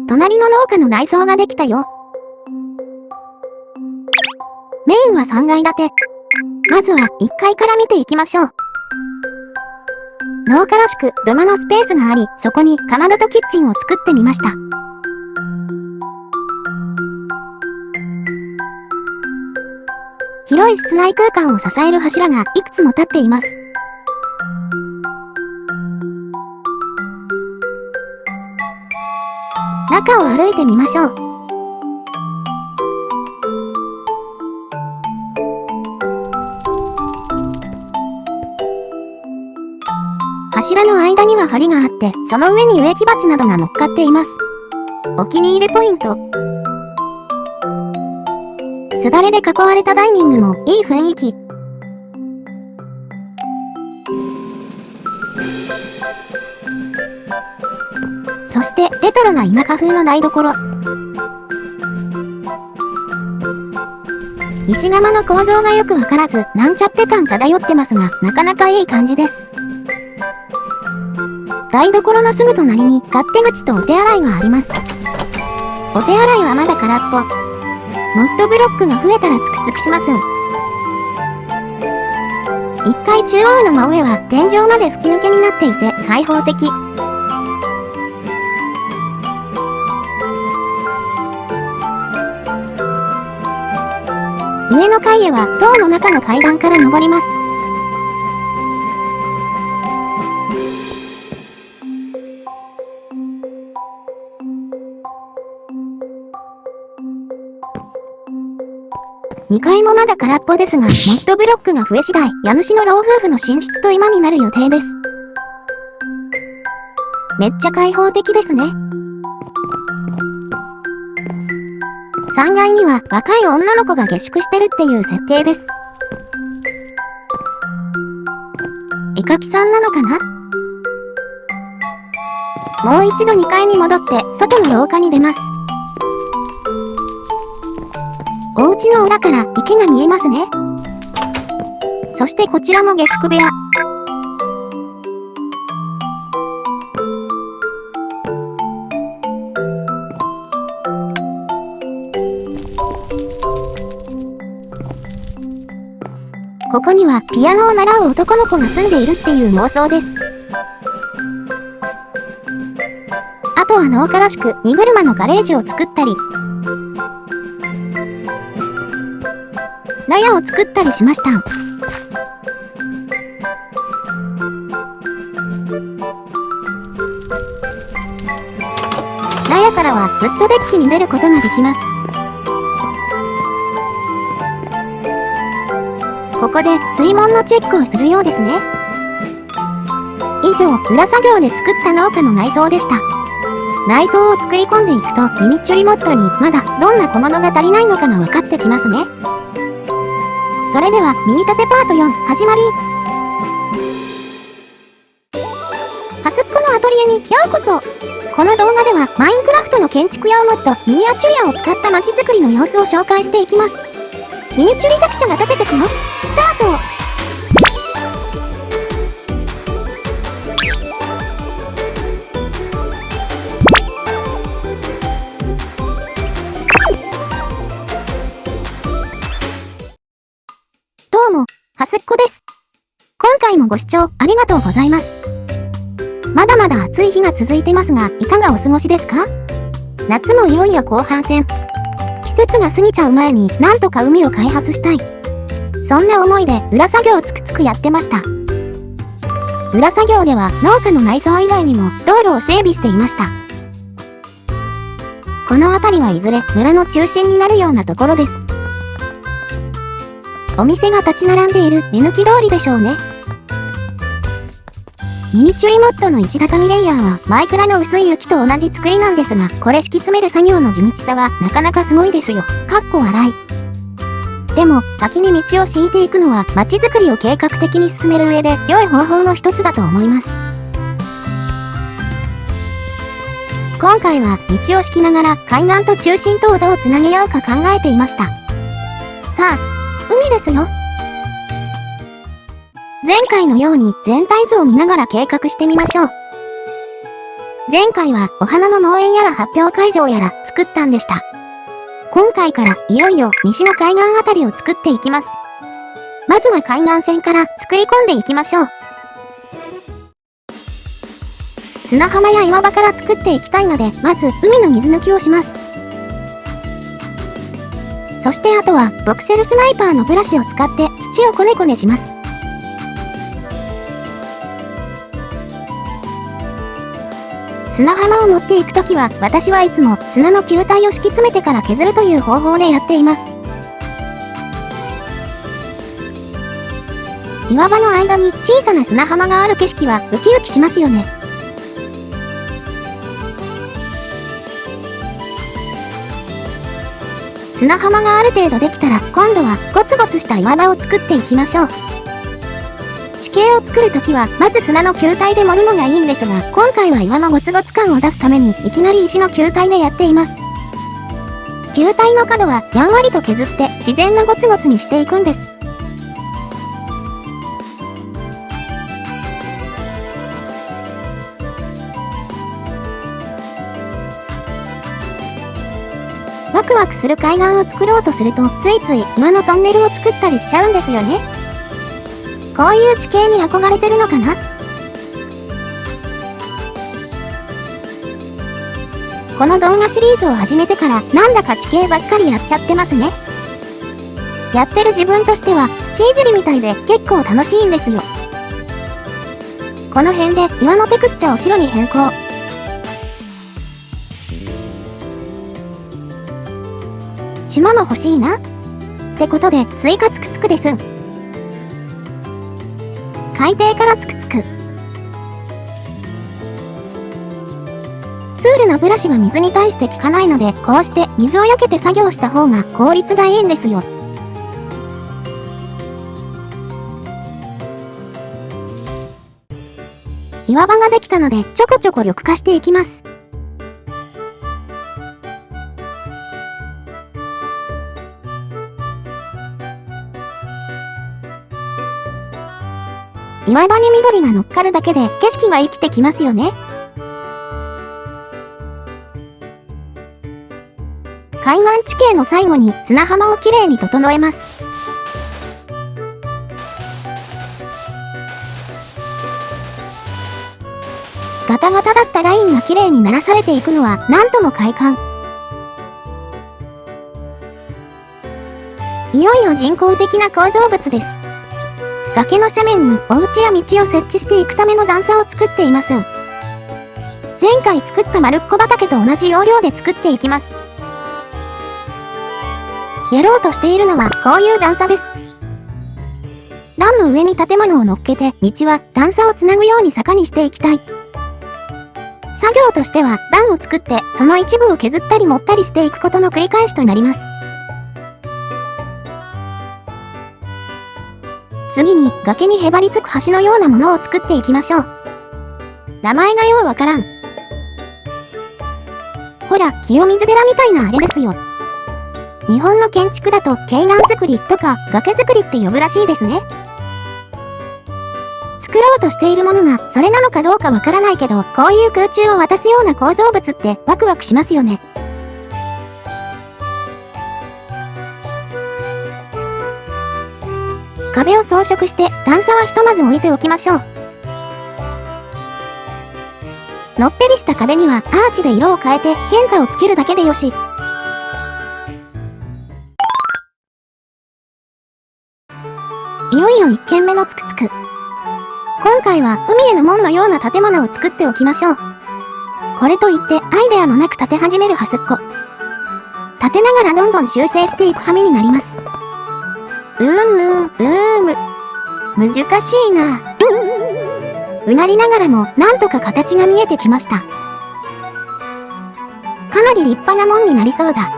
隣の農家の内装ができたよ。メインは3階建て。まずは1階から見ていきましょう。農家らしく土間のスペースがあり、そこにかまどとキッチンを作ってみました。広い室内空間を支える柱がいくつも立っています。中を歩いてみましょう。柱の間には梁があって、その上に植木鉢などが乗っかっています。お気に入りポイント。すだれで囲われたダイニングもいい雰囲気。そしてレトロな田舎風の台所。石窯の構造がよくわからず、なんちゃって感漂ってますが、なかなかいい感じです。台所のすぐ隣に勝手口とお手洗いがあります。お手洗いはまだ空っぽ。モッドブロックが増えたらつくつくしますん。1階中央の真上は天井まで吹き抜けになっていて開放的。上の階へは塔の中の階段から登ります。2階もまだ空っぽですが、モッドブロックが増え次第、家主の老夫婦の寝室と居間になる予定です。めっちゃ開放的ですね。3階には若い女の子が下宿してるっていう設定です。絵描きさんなのかな？もう一度2階に戻って外の廊下に出ます。お家の裏から池が見えますね。そしてこちらも下宿部屋。ここにはピアノを習う男の子が住んでいるっていう妄想です。あとは農家らしく荷車のガレージを作ったり、納屋を作ったりしました。納屋からはウッドデッキに出ることができます。ここで水門のチェックをするようですね。以上、裏作業で作った農家の内装でした。内装を作り込んでいくとミニチュリモッドにまだどんな小物が足りないのかが分かってきますね。それではミニ立てパート4始まり。端っこのアトリエにようこそ。この動画ではマインクラフトの建築用モッドミニアチュリアを使った街づくりの様子を紹介していきます。ミニチュリ作者が立ててくよ。スタート。どうも、端っこです。今回もご視聴ありがとうございます。まだまだ暑い日が続いてますが、いかがお過ごしですか？夏もいよいよ後半戦。季節が過ぎちゃう前になんとか海を開発したい。そんな思いで裏作業をつくつくやってました。裏作業では農家の内装以外にも道路を整備していました。この辺りはいずれ村の中心になるようなところです。お店が立ち並んでいる目抜き通りでしょうね。ミニチュリモッドの石畳レイヤーはマイクラの薄い雪と同じ作りなんですが、これ敷き詰める作業の地道さはなかなかすごいですよ。かっこ笑い。でも先に道を敷いていくのは街づくりを計画的に進める上で良い方法の一つだと思います。今回は道を敷きながら海岸と中心とをどうつなげようか考えていました。さあ、海ですよ。前回のように全体図を見ながら計画してみましょう。前回はお花の農園やら発表会場やら作ったんでした。今回からいよいよ西の海岸あたりを作っていきます。まずは海岸線から作り込んでいきましょう。砂浜や岩場から作っていきたいので、まず海の水抜きをします。そしてあとはボクセルスナイパーのブラシを使って土をこねこねします。砂浜を持っていくときは、私はいつも砂の球体を敷き詰めてから削るという方法でやっています。岩場の間に小さな砂浜がある景色はウキウキしますよね。砂浜がある程度できたら、今度はゴツゴツした岩場を作っていきましょう。地形を作るときは、まず砂の球体で盛るのがいいんですが、今回は岩のゴツゴツ感を出すために、いきなり石の球体でやっています。球体の角はやんわりと削って、自然なゴツゴツにしていくんです。ワクワクする海岸を作ろうとすると、ついつい岩のトンネルを作ったりしちゃうんですよね。こういう地形に憧れてるのかな？この動画シリーズを始めてから、なんだか地形ばっかりやっちゃってますね。やってる自分としては、土いじりみたいで結構楽しいんですよ。この辺で岩のテクスチャを白に変更。島も欲しいな。ってことで、追加つくつくです。海底からつくつく。ツールのブラシが水に対して効かないので、こうして水を避けて作業した方が効率がいいんですよ。岩場ができたので、ちょこちょこ緑化していきます。岩場に緑が乗っかるだけで景色が生きてきますよね。海岸地形の最後に砂浜をきれいに整えます。ガタガタだったラインがきれいにならされていくのはなんとも快感。いよいよ人工的な構造物です。崖の斜面にお家や道を設置していくための段差を作っています。前回作った丸っこ畑と同じ要領で作っていきます。やろうとしているのはこういう段差です。段の上に建物を乗っけて、道は段差をつなぐように坂にしていきたい。作業としては段を作ってその一部を削ったり盛ったりしていくことの繰り返しとなります。次に崖にへばりつく橋のようなものを作っていきましょう。名前がようわからん。ほら、清水寺みたいなあれですよ。日本の建築だと渓岸作りとか崖作りって呼ぶらしいですね。作ろうとしているものがそれなのかどうかわからないけど、こういう空中を渡すような構造物ってワクワクしますよね。壁を装飾して段差はひとまず置いておきましょう。のっぺりした壁にはアーチで色を変えて変化をつけるだけでよし。いよいよ1軒目のつくつく。今回は海への門のような建物を作っておきましょう。これといってアイデアもなく建て始めるはすっこ。建てながらどんどん修正していく羽目になります。難しいな。うなりながらもなんとか形が見えてきました。かなり立派な門になりそうだ。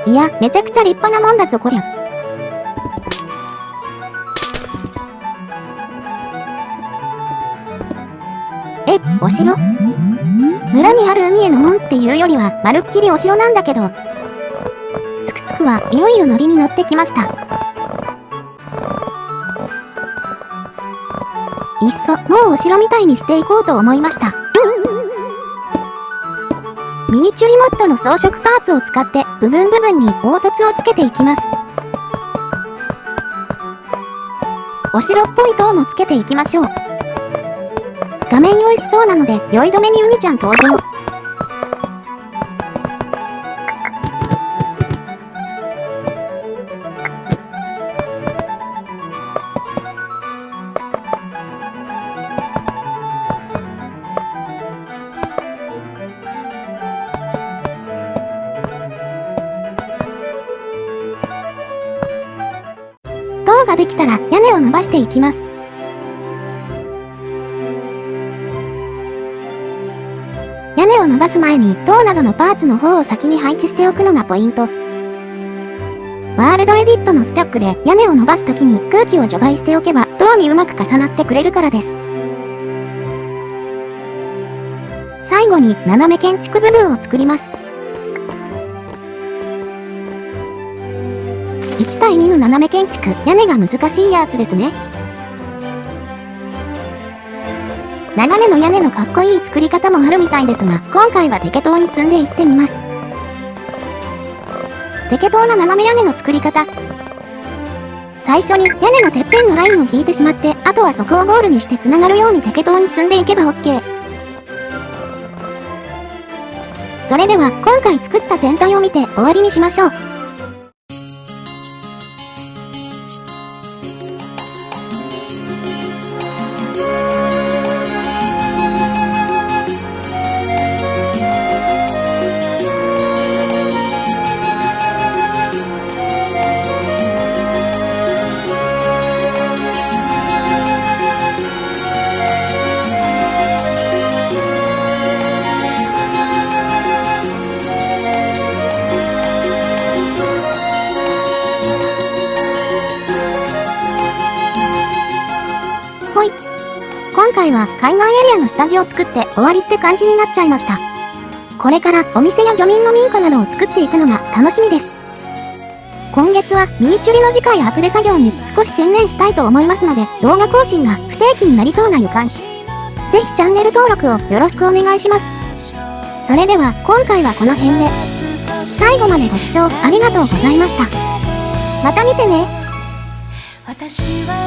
いや、めちゃくちゃ立派な門だぞこりゃ。お城？村にある海への門っていうよりはまるっきりお城なんだけど。つくつくはいよいよノリに乗ってきました。いっそもうお城みたいにしていこうと思いました。ミニチュリモッドの装飾パーツを使って部分部分に凹凸をつけていきます。お城っぽい塔もつけていきましょう。画面用意しそうなので酔い止めにウニちゃん登場。塔ができたら屋根を伸ばしていきます。屋根を伸ばす前に塔などのパーツの方を先に配置しておくのがポイント。ワールドエディットのストックで屋根を伸ばすときに空気を除外しておけば塔にうまく重なってくれるからです。最後に斜め建築部分を作ります。1対2の斜め建築、屋根が難しいやつですね。斜めの屋根のかっこいい作り方もあるみたいですが、今回は適当に積んでいってみます。適当な斜め屋根の作り方。最初に屋根のてっぺんのラインを引いてしまって、あとはそこをゴールにして繋がるように適当に積んでいけば OK。それでは今回作った全体を見て終わりにしましょう。ほい。今回は海岸エリアの下地を作って終わりって感じになっちゃいました。これからお店や漁民の民家などを作っていくのが楽しみです。今月はミニチュリの次回アップデ作業に少し専念したいと思いますので、動画更新が不定期になりそうな予感。ぜひチャンネル登録をよろしくお願いします。それでは今回はこの辺で。最後までご視聴ありがとうございました。また見てね。私は